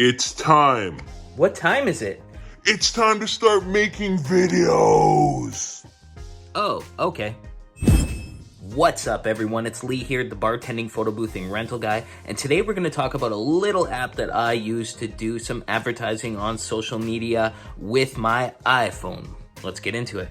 It's time. What time is it? It's time to start making videos. Oh, okay. What's up, everyone? It's Lee here, the bartending, photo boothing rental guy, and today we're going to talk about a little app that I use to do some advertising on social media with my iPhone. Let's get into it.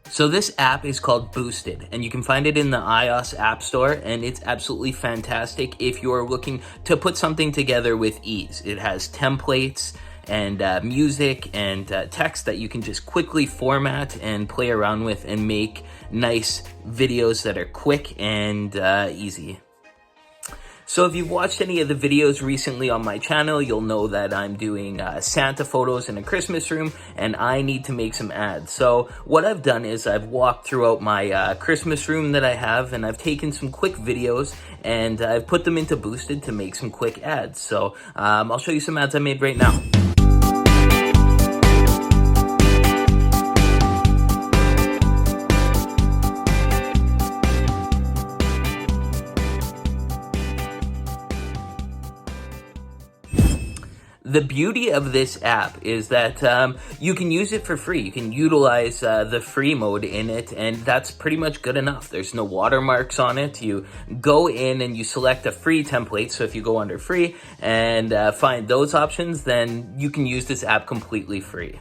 So this app is called Boosted, and you can find it in the iOS App Store, and it's absolutely fantastic if you're looking to put something together with ease. It has templates and music and text that you can just quickly format and play around with and make nice videos that are quick and easy. So if you've watched any of the videos recently on my channel, you'll know that I'm doing Santa photos in a Christmas room, and I need to make some ads. So what I've done is I've walked throughout my Christmas room that I have, and I've taken some quick videos and I've put them into Boosted to make some quick ads. So I'll show you some ads I made right now. The beauty of this app is that you can use it for free. You can utilize the free mode in it, and that's pretty much good enough. There's no watermarks on it. You go in and you select a free template. So if you go under free and find those options, then you can use this app completely free.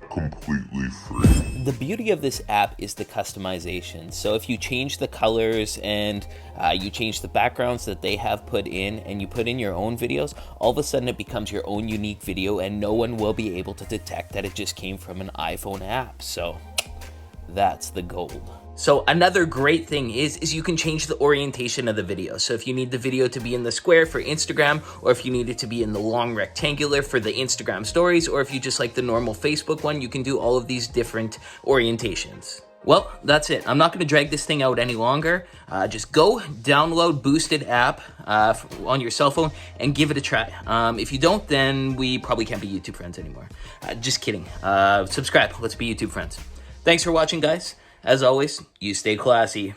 The beauty of this app is the customization. So if you change the colors and you change the backgrounds that they have put in, and you put in your own videos, all of a sudden it becomes your own unique video, and no one will be able to detect that it just came from an iPhone app. So that's the gold. So another great thing is you can change the orientation of the video. So if you need the video to be in the square for Instagram, or if you need it to be in the long rectangular for the Instagram stories, or if you just like the normal Facebook one, you can do all of these different orientations. Well, that's it. I'm not going to drag this thing out any longer. Just go download Boosted app on your cell phone and give it a try. If you don't, then we probably can't be YouTube friends anymore. Just kidding. Subscribe. Let's be YouTube friends. Thanks for watching, guys. As always, you stay classy.